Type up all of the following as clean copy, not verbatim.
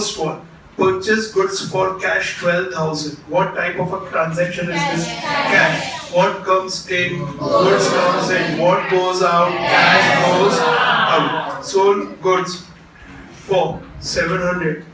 First one, purchase goods for cash 12,000. What type of a transaction is this? Cash. What comes in? Goods comes in. What goes out? Cash goes out. Sold goods for 700.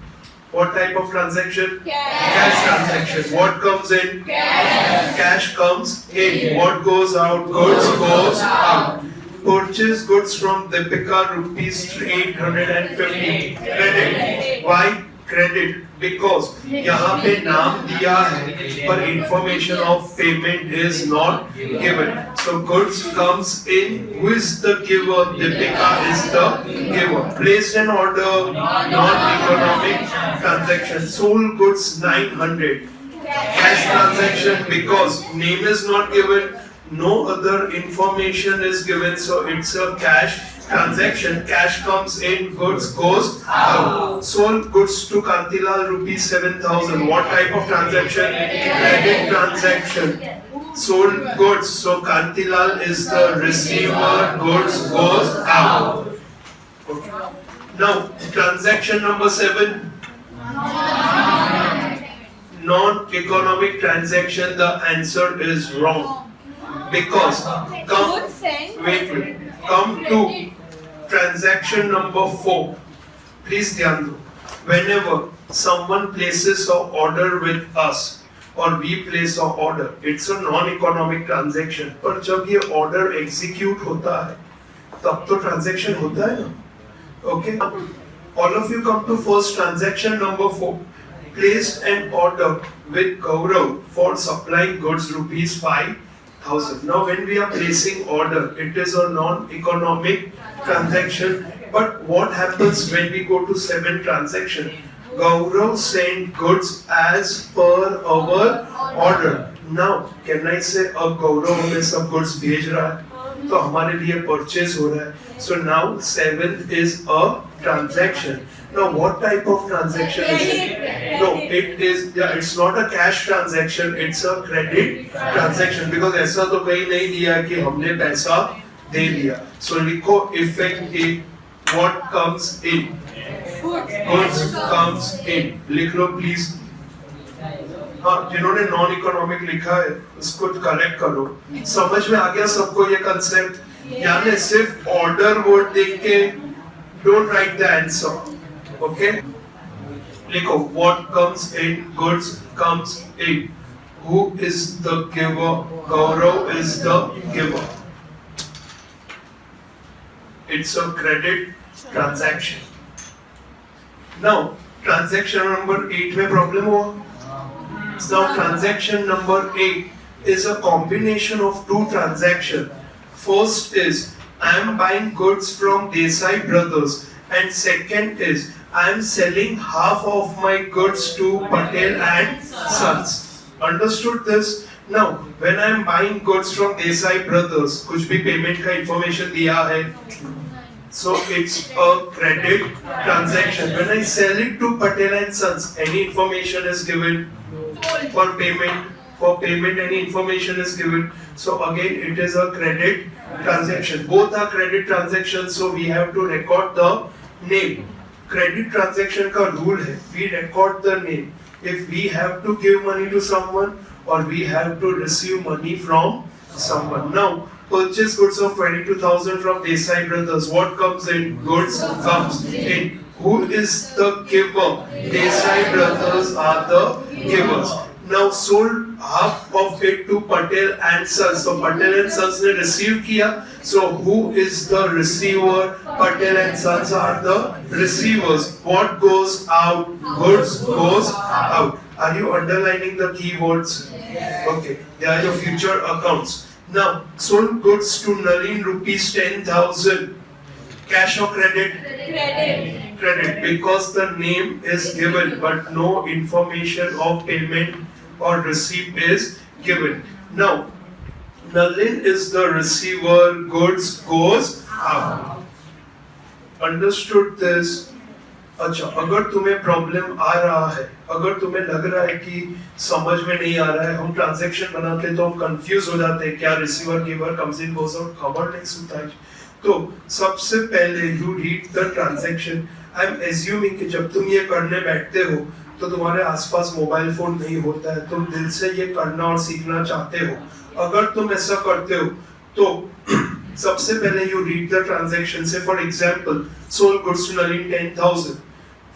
What type of transaction? Cash transaction. What comes in? Cash comes in. What goes out? Goods goes out. Purchase goods from Deepika rupees 850. Credit. Why credit? Because यहाँ पे नाम दिया है पर information of payment is not given. So goods comes in. Who is the giver? Deepika is the giver. Placed an order. Non-economic transaction. Sold goods 900. Cash transaction because name is not given. No other information is given, so it's a cash transaction. Cash comes in, goods goes out. Sold goods to Kantilal rupees 7,000. What type of transaction? Credit transaction. Sold goods, so Kantilal is the receiver. Goods goes out. Okay. Now transaction number 7. Non-economic transaction. The answer is wrong. Because come to transaction number 4. Please ध्यान दो. Whenever someone places an order with us or we place an order, it's a non-economic transaction. पर जब ये order execute होता है, तब तो transaction होता है ना? Okay. All of you come to first transaction number 4. Placed an order with Gaurav for supplying goods rupees 5,000. Now when we are placing order, it is a non-economic transaction. But what happens when we go to 7 transaction? Gaurav sent goods as per our order. Now can I say अब Gaurav हमें सब goods भेज रहा है तो हमारे लिए purchase हो रहा है. So now 7 is a transaction. Now what type of transaction is it? No, it is, it's not a cash transaction, it's a credit transaction because ऐसा तो कहीं नहीं दिया कि हमने पैसा दे दिया. So लिखो effect A, what comes in? Goods comes in. लिख लो please. हाँ, जिन्होंने नॉन इकोनॉमिक लिखा है उसको करेक्ट करो. समझ में आ गया सबको ये कंसेप्ट? यानी सिर्फ ऑर्डर वर्ड देख के don't write the answer. Okay? लिखो what comes in, goods comes in. Who is the giver? Gaurav is the giver. It's a credit transaction. Now transaction number 8 में problem हुआ. Now transaction number 8 is a combination of 2 transactions. First is I am buying goods from Desai Brothers and second is I am selling half of my goods to Patel and Sons. Understood this? Now when I am buying goods from Desai Brothers, कुछ भी payment का information दिया है. So it's a credit transaction. When I sell it to Patel and Sons, any information is given for payment. For payment, any information is given. So again, it is a credit transaction. Both are credit transactions, so we have to record the name. Credit transaction का rule है, we record the name. If we have to give money to someone or we have to receive money from someone. Now, purchase goods of 22,000 from Desai Brothers. What comes in? Goods comes in. Who is the giver? Desai Brothers are the givers. Now sold half of it to Patel and Sons. So Patel and Sons ने receive किया. So who is the receiver? Patel and Sons are the receivers. What goes out? Goods goes out. Are you underlining the keywords? Okay. They are your future accounts. Now sold goods to Nalin rupees 10,000. Cash or credit? Credit. Because the name is given but no information of payment or receipt is given. Now, Nalin is the receiver, goods goes out. Understood this? अच्छा, अगर तुम्हें problem आ रहा है, अगर तुम्हें लग रहा है कि समझ में नहीं आ रहा है, हम ट्रांजैक्शन बनाते तो हम कंफ्यूज हो जाते हैं, क्या receiver giver comes in goes out खबर नहीं सुनता है. तो सबसे पहले you read the transaction I am assuming कि जब तुम ये करने बैठते हो तो तुम्हारे आसपास मोबाइल फोन नहीं होता है, तुम दिल से ये करना और सीखना चाहते हो। अगर तुम ऐसा करते हो तो सबसे पहले यू रीड द ट्रांजैक्शन से, for example sold goods to Nalin 10,000,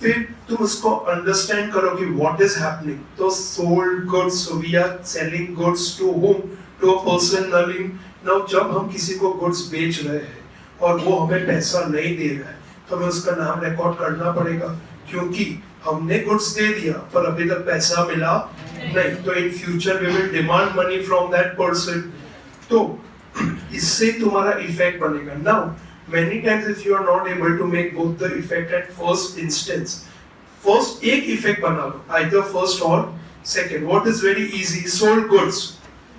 फिर तुम उसको अंडरस्टैंड करो कि व्हाट इज हैपनिंग। तो sold goods, we are selling goods to home, to a person Nalin. Now जब हम किसी को गुड्स बेच रहे हैं और वो हमें पैसा नहीं दे रहा है तो हमें उसका नाम रिकॉर्ड करना पड़ेगा, क्योंकि हमने गुड्स दे दिया पर अभी तक पैसा मिला नहीं। तो in future we will demand money from that person. तो इससे तुम्हारा इफेक्ट बनेगा। Now many times if you are not able to make both the effect at first instance, first एक effect बना लो, either first or second. What is very easy? Sold goods.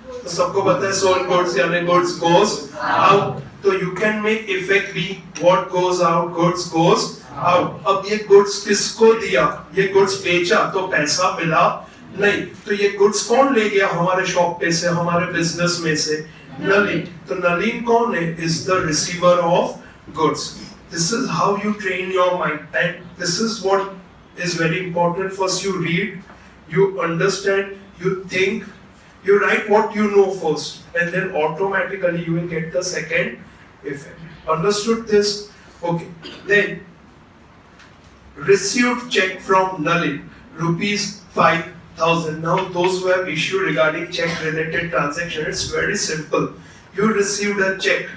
तो सबको पता है sold goods यानी goods goes out. तो you can make effect be what goes out, goods goes out. अब ये goods किसको दिया? ये goods बेचा तो पैसा मिला नहीं। तो ये goods कौन ले गया हमारे शॉप पे से, हमारे बिजनेस में से? नलिन। तो नलिन कौन है? Is the receiver of goods. This is how you train your mind, and this is what is very important. First you read, you understand, you think, you write what you know first, and then automatically you will get the second effect. Understood this? Okay. Then received check from Nalin, rupees 5,000. Now those who have issue regarding check related transaction, it's very simple. You received a check.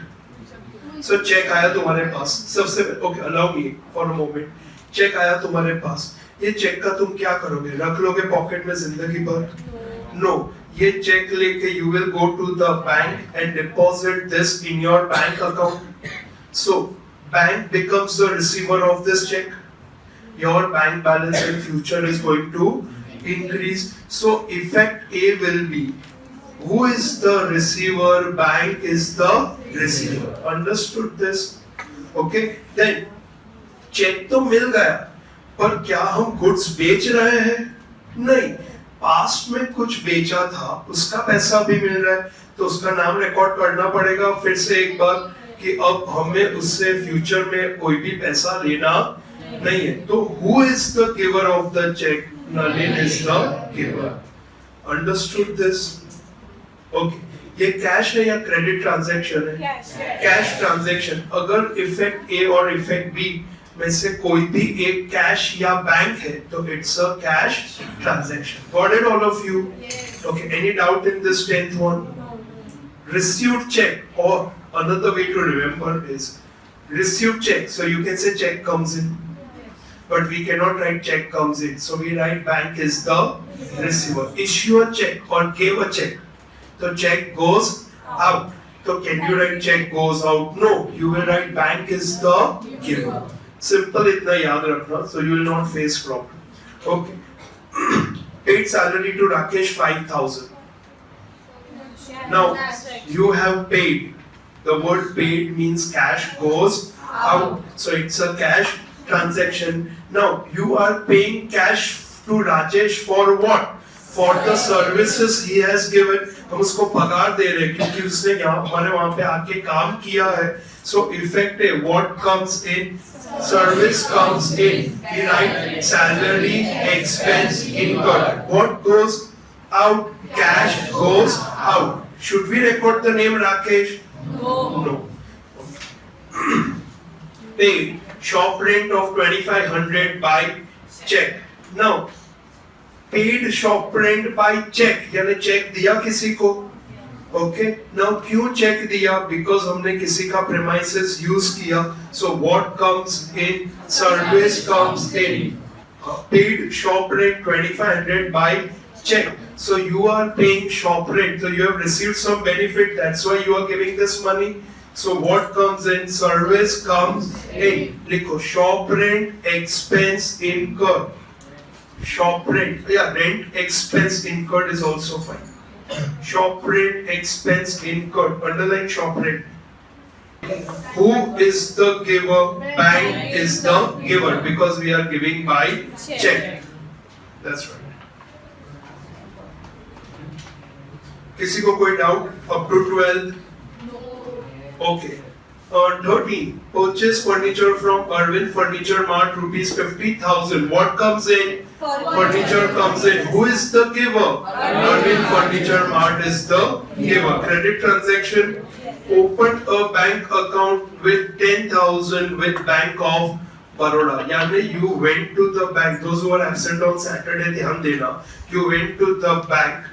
So cheque आया तुम्हारे पास, सबसे okay allow me for a moment, cheque आया तुम्हारे पास, ये check का तुम क्या करोगे? रख लोगे पॉकेट में जिंदगी भर? नो, ये चेक लेके you will go to the bank and deposit this in your bank account. So bank becomes the receiver of this cheque, your bank balance in future is going to increase. So effect A will be, who is the receiver? Bank is the receiver. Understood this? Okay. Then cheque तो मिल गया, पर क्या हम goods बेच रहे हैं? नहीं। पास्ट में कुछ बेचा था, उसका पैसा भी मिल रहा है, तो उसका नाम रिकॉर्ड करना पड़ेगा फिर से एक बार कि अब हमें उससे फ्यूचर में कोई भी पैसा लेना नहीं है। तो who is the giver of the check? Nalin is the giver. Understood this? Okay. ये कैश है या क्रेडिट ट्रांजैक्शन है? Cash transaction. अगर इफेक्ट ए और इफेक्ट बी में से कोई भी एक कैश या बैंक है तो it's a cash transaction. Got it all of you? Okay. Any doubt in this 10th one? Received check, or another way to remember is received check. So you can say check comes in, but we cannot write check comes in. So we write bank is the receiver. Issue a check or give a check. So check goes out. So can you write check goes out? No, you will write bank is the giver. Simple इतना याद रखना, so you will not face problem. Okay. Paid salary to Rakesh 5,000. Now you have paid. The word paid means cash goes out. So it's a cash transaction. Now you are paying cash to Rajesh for what? For the services he has given. हम उसको पगार दे रहे हैं क्योंकि उसने यहाँ हमारे वहाँ पे आके काम किया है। So effective, what comes in? Service comes in. We write salary, expense, incurred. What goes out? Cash goes out. Should we record the name Rakesh? No. Paid shop rent of 2,500 by check. Now paid shop rent by check यानी check दिया किसी को। Okay. Now क्यों check दिया? Because हमने किसी का premises use किया। So what comes in? Service comes in. Paid shop rent 2,500 by check. So you are paying shop rent. So you have received some benefit. That's why you are giving this money. So what comes in? Service comes in. लिखो shop rent expense incurred. Shop rent, yeah, rent expense incurred is also fine. Shop rent expense incurred. Underline shop rent. Who is the giver? Bank is the giver because we are giving by check. That's right. किसी को कोई doubt up to 12? Okay. 13. Purchase furniture from Arvind Furniture Mart rupees 50,000. What comes in? Furniture comes in. Who is the giver? Arvind Furniture Mart is the giver. Credit transaction. Opened a bank account with 10,000 with Bank of Baroda. यानी you went to the bank. Those who are absent on Saturday, ध्यान देना. You went to the bank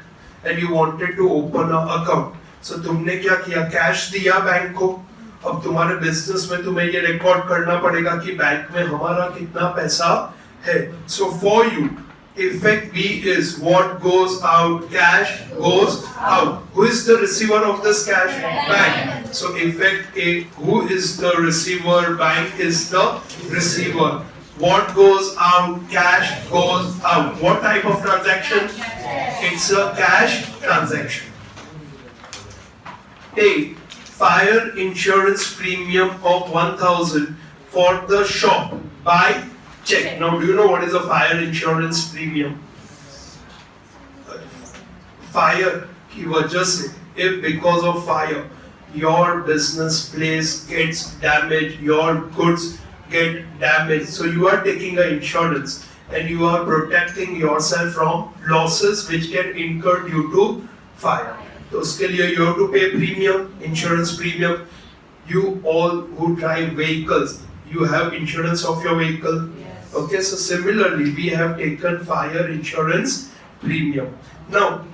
and you wanted to open an account. So तुमने क्या किया? Cash दिया bank को. अब तुम्हारे बिजनेस में तुम्हें ये रिकॉर्ड करना पड़ेगा कि बैंक में हमारा कितना पैसा है. So for you, effect B is what goes out, cash goes out. Who is the receiver of this cash? Bank. So effect A, who is the receiver? Bank is the receiver. What goes out, cash goes out. What type of transaction? It's a cash transaction. A, fire insurance premium of 1,000 for the shop by check. Now, do you know what is a fire insurance premium? Fire की वजह से, if because of fire your business place gets damaged, your goods get damaged, so you are taking an insurance and you are protecting yourself from losses which can incur due to fire. तो उसके लिए you have to pay premium, insurance premium. You all who drive vehicles, you have insurance of your vehicle. Yes. Okay, so similarly we have taken fire insurance premium. Now,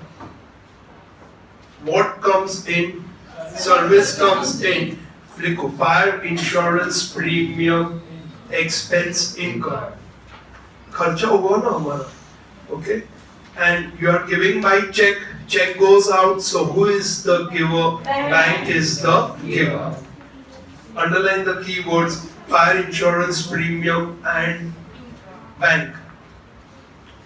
what comes in? Service comes in. लिखो fire insurance premium expense income. खर्चा होगा ना हमारा. Okay, and you are giving by check. Check goes out, so who is the giver? Bank is the giver. Underline the keywords fire insurance premium and bank.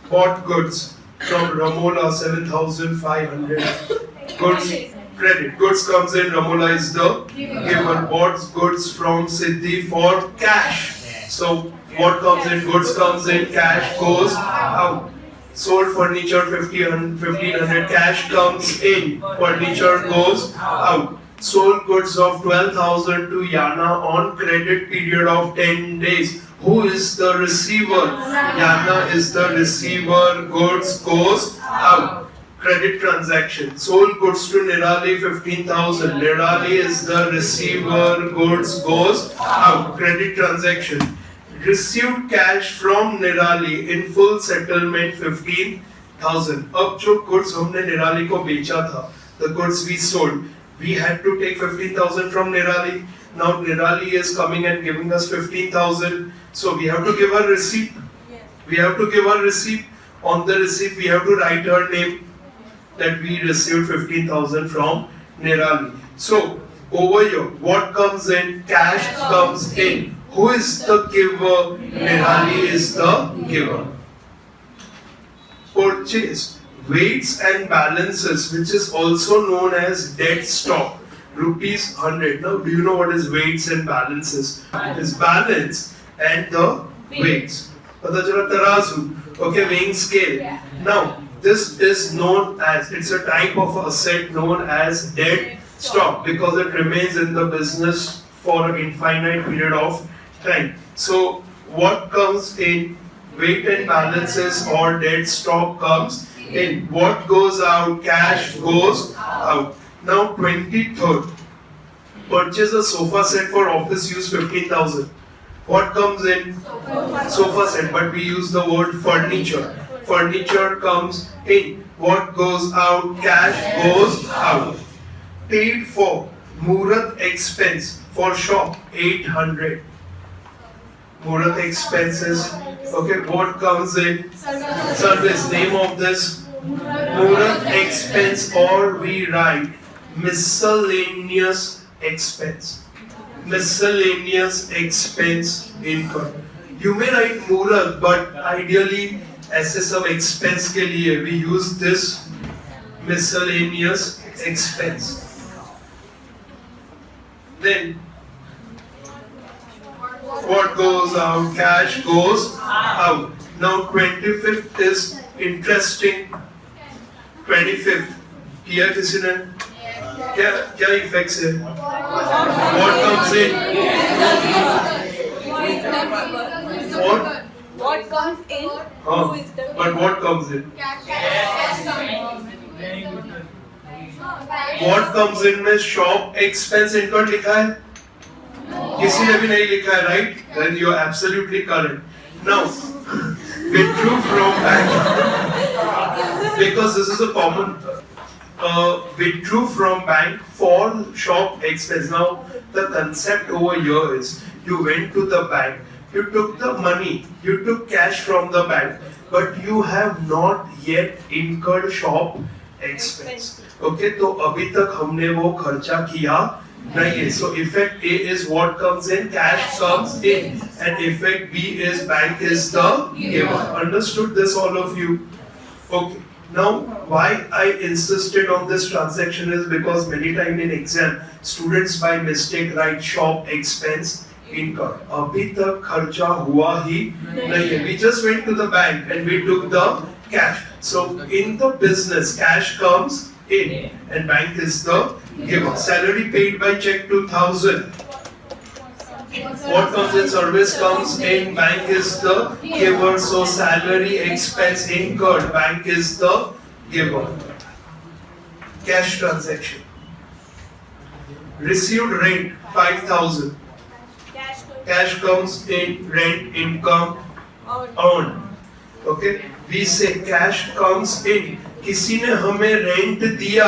Bought goods from Ramola 7,500. Goods credit. Goods comes in, Ramola is the giver. Bought goods from Siddhi for cash. So what comes in? Goods comes in, cash goes out. Sold furniture 1,500, cash comes in, furniture goes out. Sold goods of 12,000 to Yana on credit period of 10 days. Who is the receiver? Yana is the receiver. Goods goes out. Credit transaction. Sold goods to Nirali 15,000. Nirali is the receiver. Goods goes out. Credit transaction. Received cash from Nirali in full settlement 15,000. अब जो goods हमने Nirali को बेचा था, the goods we sold, we had to take 15,000 from Nirali. Now Nirali is coming and giving us 15,000, so we have to give her receipt. We have to give her receipt. On the receipt, we have to write her name that we received 15,000 from Nirali. So over here, what comes in? Cash comes in. Who is the giver? Nirali is the giver. Purchase. Weights and balances, which is also known as dead stock. Rupees 100. Now, do you know what is weights and balances? It is balance and the weights. पता चला तराजू. Okay, weighing scale. Now, this is known as, it's a type of asset known as dead stock because it remains in the business for an infinite period of time. So what comes in? Weight and balances or dead stock comes in. What goes out? Cash goes out. Now 23rd. Purchase a sofa set for office use 15,000. What comes in? Sofa set, but we use the word furniture. Furniture comes in. What goes out? Cash goes out. Paid for Murat expense for shop 800. Murat expenses. Okay, what comes in? Service. Name of this? Murat expense, or we write miscellaneous expense. Miscellaneous expense income. You may write Murat, but ideally ऐसे सब expense के लिए we use this miscellaneous expense. Then what goes out? Cash goes out. Now 25th is interesting. 25th किया किसी ने? क्या क्या effects है? What comes in? What? What comes in? Who is the But what comes in? What comes in में shop expense incurred लिखा है? किसी ने भी नहीं लिखा है, right? Then you are absolutely correct. Now, withdrew from bank because this is a common. Withdrew from bank for shop expense. Now, the concept over here is you went to the bank, you took the money, you took cash from the bank, but you have not yet incurred shop expense. Okay, तो अभी तक हमने वो खर्चा किया नहीं है. So effect A is what comes in, cash comes in, and effect B is bank is the giver. Understood this, all of you? Okay. Now, why I insisted on this transaction is because many times in exam, students by mistake write shop expense incurred. अभी तक खर्चा हुआ ही नहीं है. We just went to the bank and we took the cash. So in the business, cash comes in and bank is the giver. Salary paid by check 2,000. What comes in? Service comes in, bank is the giver. So salary expense incurred, bank is the giver. Cash transaction. Received rent 5,000. Cash comes in, rent income earned. Okay, we say cash comes in. किसी ने हमें rent दिया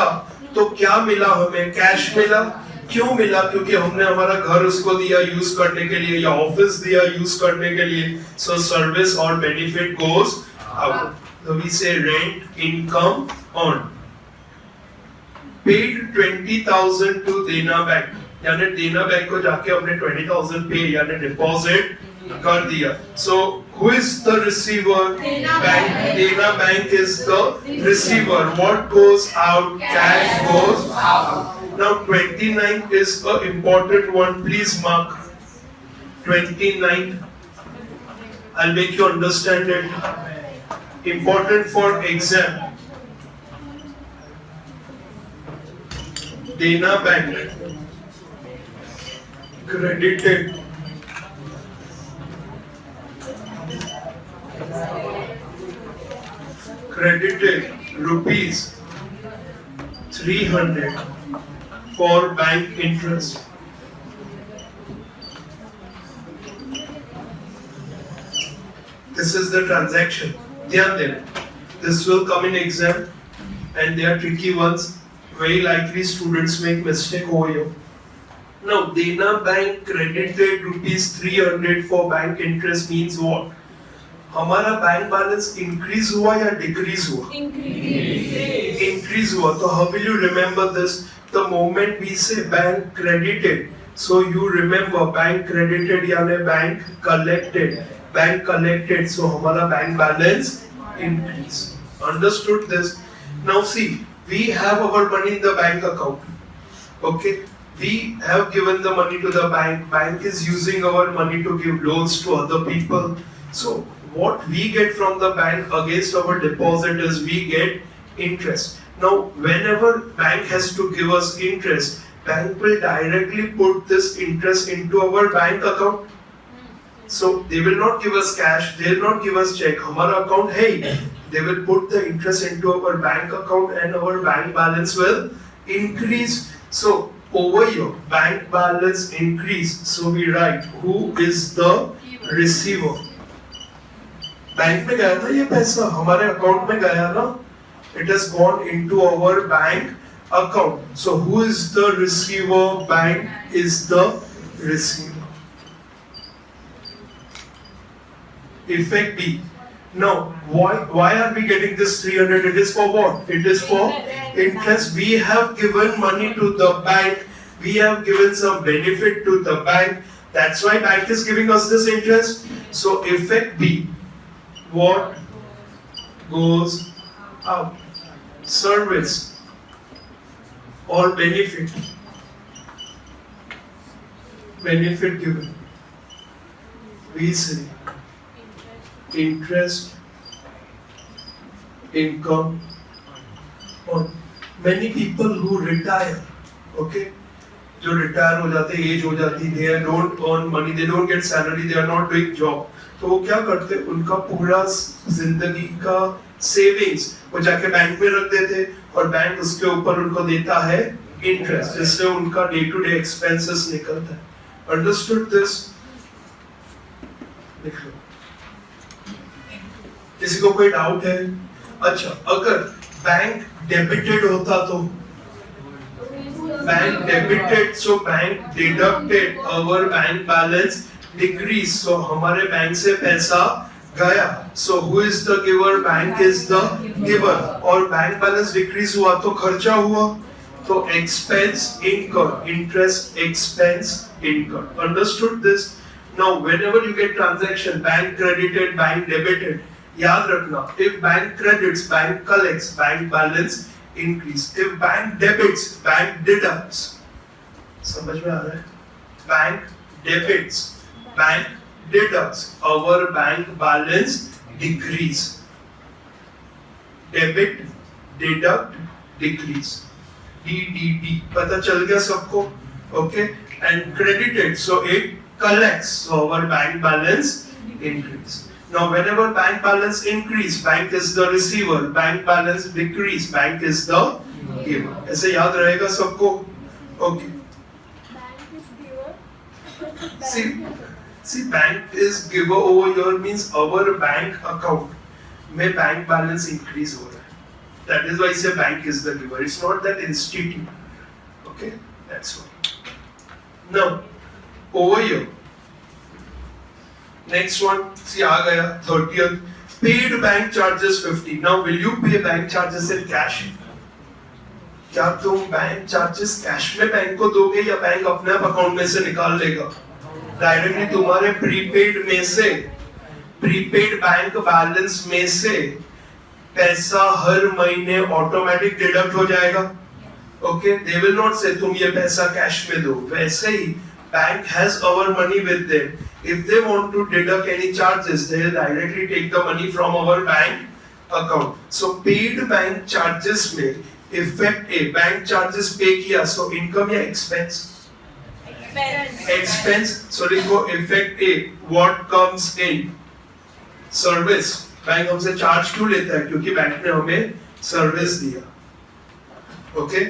तो क्या मिला हमें? Cash मिला. क्यों मिला? क्योंकि हमने हमारा घर उसको दिया यूज करने के लिए या ऑफिस दिया यूज करने के लिए. सो सर्विस और benefit goes out. So we say rent income earned. Paid 20,000 to देना बैंक. यानी देना बैंक को जाके हमने 20,000 पे यानी डिपॉजिट कर दिया. So who is the receiver? Bank. देना bank is the receiver. What goes out? Cash goes out. Now 29 is an important one. Please mark 29. I'll make you understand it. Important for exam. देना bank. Credited. Credited rupees 300 for bank interest. This is the transaction. ध्यान देना. This will come in exam and they are tricky ones. Very likely students make mistake over here. Now, Dena Bank credited rupees 300 for bank interest means what? हमारा bank balance increase हुआ या decrease हुआ? Increase हुआ. तो how will you remember this? The moment we say bank credited, so you remember bank credited यानी bank collected. Bank collected, so हमारा bank balance increase. Understood this? Now see, we have our money in the bank account. Okay? We have given the money to the bank. Bank is using our money to give loans to other people. So what we get from the bank against our deposit is we get interest. Now whenever bank has to give us interest, bank will directly put this interest into our bank account. So they will not give us cash, they will not give us check. Hamara account hai, they will put the interest into our bank account and our bank balance will increase. So over here, bank balance increase. So we write who is the receiver. Bank में गया ना ये पैसा, हमारे account में गया ना. It has gone into our bank account. So who is the receiver? Bank is the receiver. Effect B. Now, why are we getting this 300? It is for what? It is for interest. We have given money to the bank. We have given some benefit to the bank. That's why bank is giving us this interest. So effect B. What goes out? Service or benefit. Benefit given. We say interest, income on many people who retire. Okay, जो retire हो जाते, age हो जाती, they don't earn money, they don't get salary, they are not doing job, तो वो क्या करते, उनका पूरा जिंदगी का सेविंग्स वो जाके बैंक में रख देते और बैंक उसके ऊपर उनको देता है इंटरेस्ट, जिससे उनका डे टू डे एक्सपेंसेस निकलता है। Understood this? लिख लो। किसी को कोई डाउट है? अच्छा, अगर बैंक डेबिटेड होता तो bank debited, so bank deducted, our bank balance decreased, so हमारे बैंक से पैसा गया, so who is the giver? Bank is the giver, और बैंक बैलेंस डिक्रीज हुआ तो खर्चा हुआ, तो expense incurred, interest expense incurred. Understood this? Now whenever you get transaction, bank credited, bank debited, याद रखना, if bank credits, bank collects, bank balance increase. If bank debits, bank deducts. समझ में आ रहा है? Bank debits, bank deducts. Our bank balance decrease. Debit, deduct, decrease. DDD. पता चल गया सबको? Okay. And credited, so it collects. So our bank balance increase. Now, whenever bank balance increase, bank is the receiver. Bank balance decrease, bank is the giver. ऐसे याद रहेगा सबको? Okay. Bank is giver. See, bank is giver over here means our bank account में bank balance increase हो रहा है. That is why I say bank is the giver. It's not that institute. Okay, that's why. Now, over here. Next one, see आ गया 30th. Paid bank charges 50. Now will you pay bank charges in cash? क्या तुम bank charges cash में bank को दोगे या bank अपने account में से निकाल लेगा? डायरेक्टली तुम्हारे प्रीपेड में से, प्रीपेड बैंक बैलेंस में से पैसा हर महीने ऑटोमेटिक डिडक्ट हो जाएगा. ओके, दे विल नॉट से तुम ये पैसा कैश में दो. वैसे ही bank has our money with them. If they want to deduct any charges, they will directly take the money from our bank account. So paid bank charges में effect A, bank charges pay किया, so income या expense? Expense. So लिखो effect A, what comes in? Service. Bank हमसे charge क्यों लेता है? क्योंकि bank ने हमें service दिया. Okay?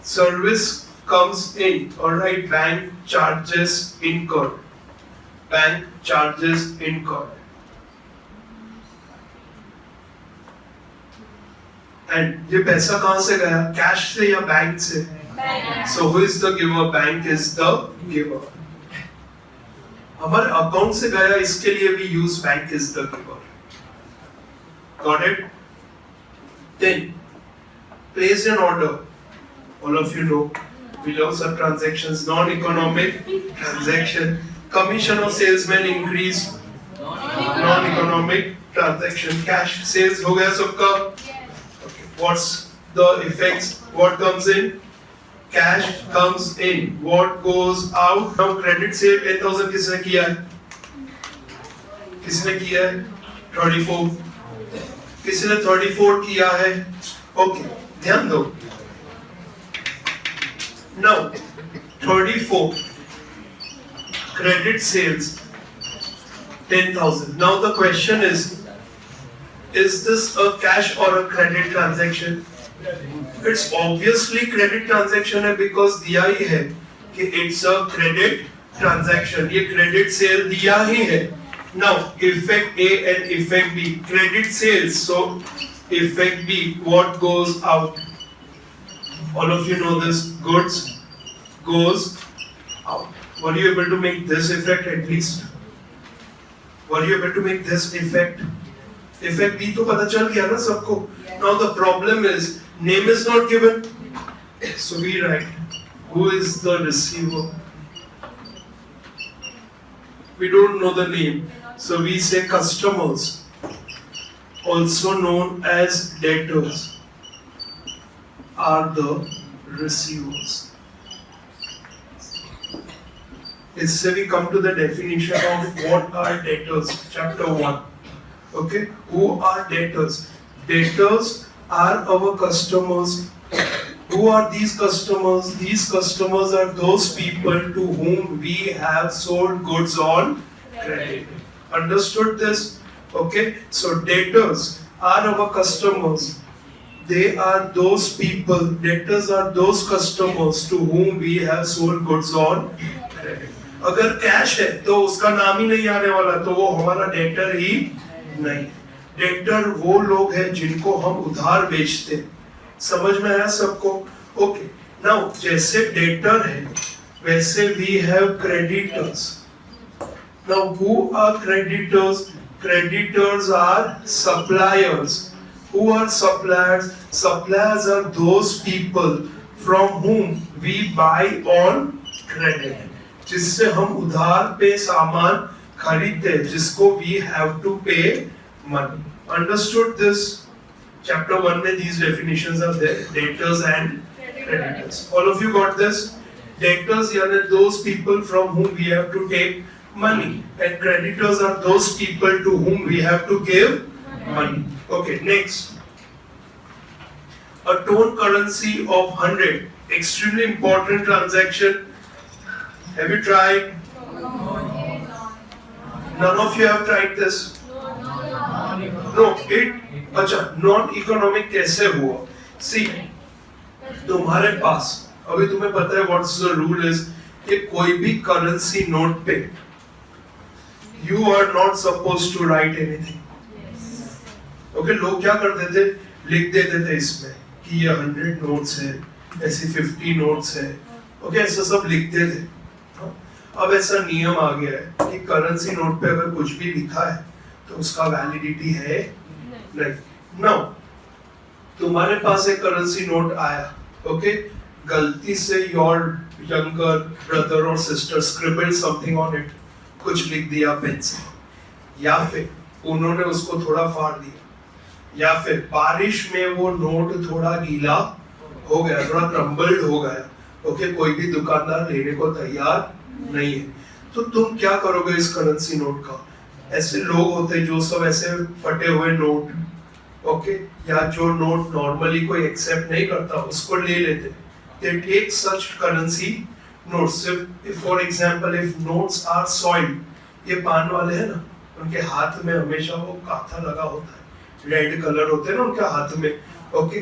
Service comes in. Alright, bank charges incurred. Bank charges incurred. And ये पैसा कहाँ से गया? कैश से या बैंक से? So who is the giver? Bank is the giver. हमारे अकाउंट से गया, इसके लिए we use bank is the giver. Got it? Then place an order. All of you know. Below some transactions, non-economic transaction, commission of salesman increase, non-economic transaction, cash sales हो गया सबका? Okay. What's the effects? What comes in? Cash comes in. What goes out? Now credit sale 10,000 किसने किया है? किसने किया है? 34. किसने 34 किया है? Okay. ध्यान दो. Now, 34 credit sales 10,000. Now the question is this a cash or a credit transaction? It's obviously credit transaction है because दिया ही है कि it's a credit transaction. ये credit sale दिया ही है. Now effect A and effect B. Credit sales, so effect B. What goes out? All of you know this. Goods goes out. Were you able to make this effect at least? Were you able to make this effect? Effect B तो पता चल गया ना सबको. Now the problem is name is not given. So we write who is the receiver. We don't know the name. So we say customers, also known as debtors, are the receivers. इससे we come to the definition of what are debtors, chapter 1. Okay, who are debtors? Debtors are our customers Who are these customers? These customers are those people to whom we have sold goods on credit. Understood this? Okay, so debtors are our customers. They are those people, debtors are those customers to whom we have sold goods on credit. अगर cash है तो उसका नाम ही नहीं आने वाला, तो वो हमारा डेटर ही नहीं। डेटर वो लोग हैं जिनको हम उधार बेचते हैं। समझ में आया सबको? ओके, नाउ जैसे डेटर है वैसे we have creditors. Now who are creditors? Creditors are suppliers. Who are suppliers? Suppliers are those people from whom we buy on credit. जिससे हम उधार पे सामान खरीदते हैं, जिसको we have to pay money. Understood this? Chapter 1 में these definitions are there. Debtors and creditors. All of you got this? Debtors यानी those people from whom we have to take money, and creditors are those people to whom we have to give money. Okay, next. A tone currency of 100, extremely important transaction. Have you tried? None of you have tried this? No, it अच्छा non-economic कैसे हुआ? See, तुम्हारे पास अभी तुम्हें पता है what's the rule is कि कोई भी currency note पे you are not supposed to write anything. Okay, लोग क्या करते थे? लिख देते थे इसमें कि ये 100 notes है, ऐसी 50 notes है, okay, ऐसा सब लिखते थे। अब ऐसा नियम आ गया है कि करेंसी नोट पे अगर कुछ भी लिखा है तो उसका वैलिडिटी है नहीं। नाउ तुम्हारे पास एक करेंसी नोट आया, ओके, गलती से योर यंगर ब्रदर और सिस्टर स्क्रिबल्ड समथिंग ऑन इट, कुछ लिख दिया पेन से, या फिर उन्होंने उसको थोड़ा फाड़ दिया, या फिर बारिश में वो नोट थोड़ा गीला हो गया, थोड़ा क्रम्बल्ड हो गया, ओके, कोई भी दुकानदार लेने को तैयार नहीं है, तो तुम क्या करोगे इस करेंसी नोट का? ऐसे लोग होते हैं जो सब ऐसे फटे हुए नोट, ओके, या जो नोट नॉर्मली कोई एक्सेप्ट नहीं करता उसको ले लेते। They take such currency notes. For example, if notes are soiled, ये पान वाले हैं ना, उनके हाथ में हमेशा वो काथा लगा होता है, रेड कलर होते हैं ना उनके हाथ में, ओके,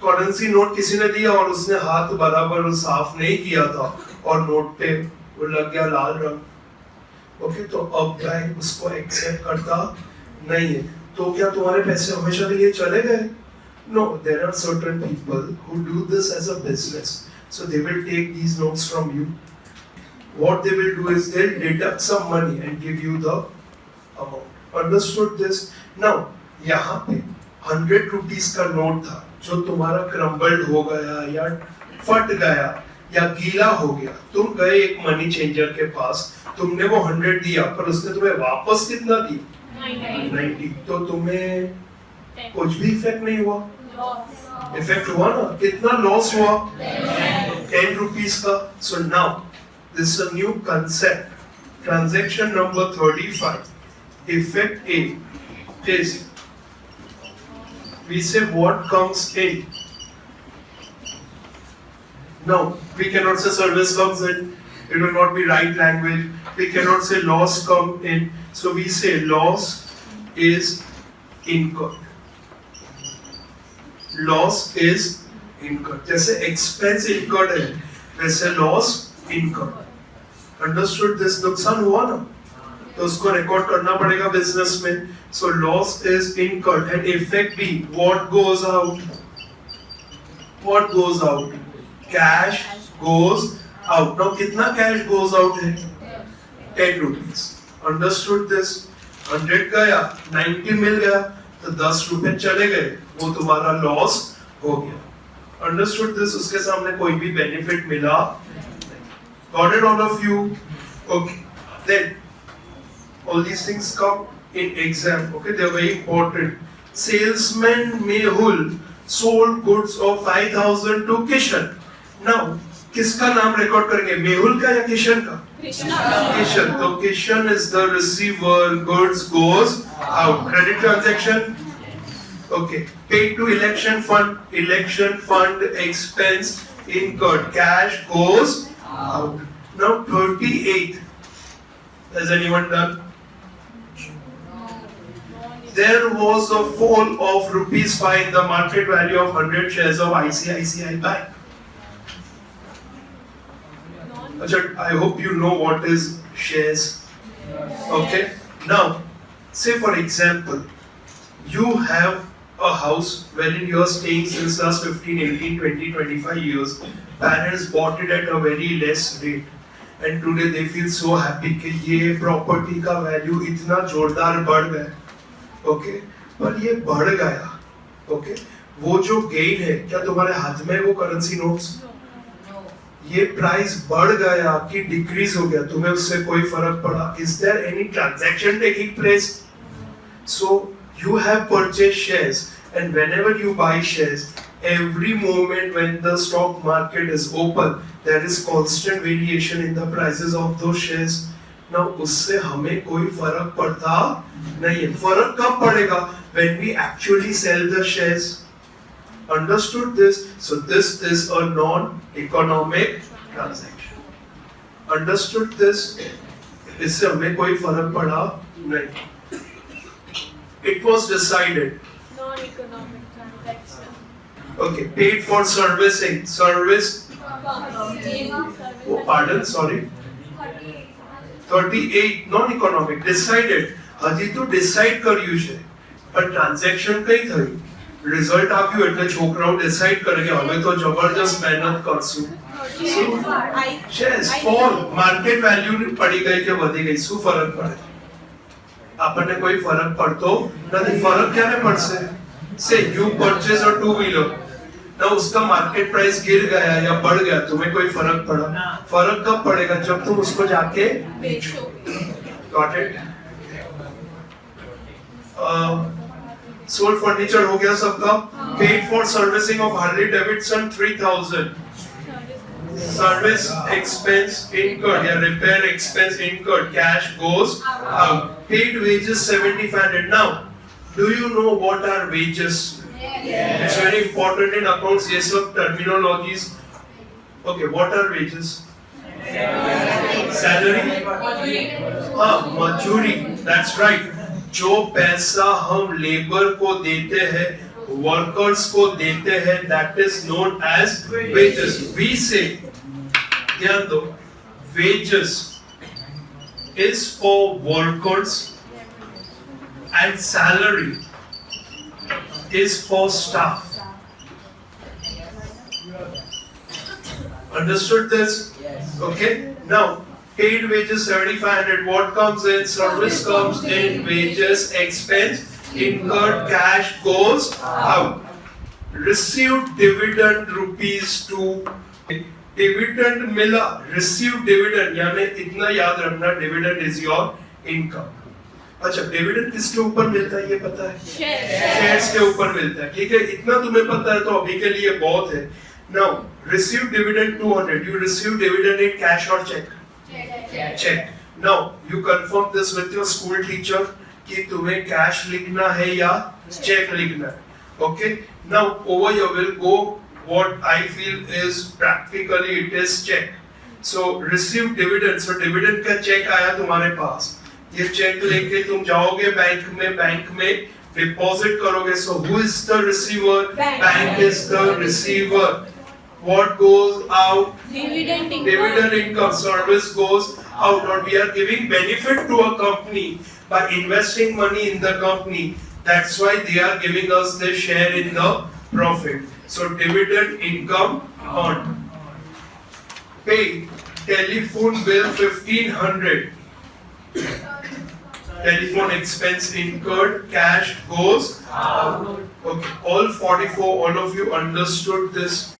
करेंसी नोट किसी ने दिया और उसने हाथ बराबर साफ नहीं किया था और नोट पे वो लग गया लाल रंग, ओके, तो अब बैंक उसको एक्सेप्ट करता नहीं है, तो क्या तुम्हारे पैसे हमेशा के लिए चले गए? No, there are certain people who do this as a business, so they will take these notes from you. What they will do is they'll deduct some money and give you the amount. Understood this? Now, यहाँ पे 100 rupees का note था जो तुम्हारा crumbled हो गया या फट गया या गीला हो गया, तुम गए एक मनी चेंजर के पास, तुमने वो 100 दिया पर उसने तुम्हें वापस कितना दी? 90। तो तुम्हें कुछ भी इफेक्ट नहीं हुआ? इफेक्ट हुआ ना, कितना लॉस हुआ? 10 rupees का। So now this is a new concept, transaction number 35, effect A is we say what comes in. Now we cannot say service comes in, it will not be right language. We cannot say loss come in, so we say loss is incurred. Loss is incurred. जैसे expense incurred है वैसे loss incurred. Understood this? नुकसान हुआ ना, तो उसको record करना पड़ेगा बिजनेस में। So loss is incurred and effect B, what goes out? What goes out? Cash goes out. Now कितना cash goes out है? 10 rupees. Understood this? 100 गया, 90 मिल गया, तो 10 रुपए चले गए, वो तुम्हारा लॉस हो गया। Understood this? उसके सामने कोई भी बेनिफिट मिला नहीं। Got it all of you? Okay. Then all these things come in exam, okay, they are very important. Salesman Mehul sold goods of 5,000 to Kishan. Now किसका नाम रिकॉर्ड करेंगे, मेहुल का या किशन का? किशन। तो Kishan is the receiver, goods goes out, credit transaction, okay, paid to election fund expense incurred, cash goes out. Now 38. Has anyone done? There was a fall of rupees 5 in the market value of 100 shares of ICICI Bank. Achha, I hope you know what is shares. Okay. Now, say for example, you have a house wherein you are staying since last 15, 18, 20, 25 years. Parents bought it at a very less rate. And today they feel so happy कि ये property का value इतना जोरदार बढ़ गया, okay? पर ये बढ़ गया, okay? वो जो gain है, क्या तुम्हारे हाथ में वो currency notes? ये price बढ़ गया कि decrease हो गया, तुम्हें उससे कोई फर्क पड़ा? Is there any transaction taking place? So you have purchased shares, and whenever you buy shares, every moment when the stock market is open, there is constant variation in the prices of those shares. Now उससे हमें कोई फर्क पड़ता नहीं है. फर्क कब पड़ेगा? When we actually sell the shares. Understood this? So this is a non-economic transaction. Understood this? इससे हमें कोई फर्क पड़ा नहीं. It was decided. Non-economic transaction. Okay, paid for servicing. Service. Oh, pardon, sorry. 38 non-economic. Decided. હજી તો decide કર્યું છે. પણ transaction કઈ થઈ? Result આવ્યું એટલે છોકરાઓ decide કરે કે હવે તો જબરજસ્ત મહેનત કરશું. Shares fall. Market value પડી ગઈ કે વધી ગઈ? શું ફરક પડે? આપણને કોઈ ફરક પડતો નથી. ફરક ક્યારે પડશે? Say you purchase a two-wheeler. Now उसका मार्केट प्राइस गिर गया या बढ़ गया, तुम्हें कोई फर्क पड़ा? फर्क कब पड़ेगा? जब तुम उसको जाके बेचो. Got it? Sold furniture हो गया सबका? Paid for servicing of Harley Davidson 3000. Service expense incurred या repair expense incurred, cash goes out. Paid wages 7500. Now, do you know what are wages? Yes. It's very important in accounts. ये सब terminologies. Okay, what are wages? Salary? हाँ, मजूरी. That's right. जो पैसा हम labour को देते हैं, workers को देते हैं, that is known as wages. We say, ध्यान दो, wages is for workers and salary is for staff. Understood this? Yes. Okay. Now, paid wages 7500. What comes in? Service comes in. Wages, expense incurred, cash goes out. Received dividend rupees 2. Dividend मिला. Received dividend यानी इतना याद रखना, dividend is your income. अच्छा, dividend किसके ऊपर मिलता है ये पता है? शेयर्स के ऊपर मिलता है. ठीक है, इतना तुम्हें पता है तो अभी के लिए बहुत है. Now receive dividend 200. You receive dividend in cash और cheque? Cheque. Now you confirm this with your school teacher कि तुम्हें कैश लिखना है या चेक लिखना है. Okay. Now over here will go what I feel is practically it is check. So receive dividend. So dividend का check आया तुम्हारे पास. ये चेक लेके तुम जाओगे बैंक में डिपॉजिट करोगे. So who is the receiver? Bank is the receiver. What goes out? Dividend income. Dividend income. Service goes out. Or we are giving benefit to a company by investing money in the company. That's why they are giving us the share in the profit. So dividend income on. Pay telephone bill 1500. Telephone expense incurred, cash goes out. Okay, all 44, all of you understood this.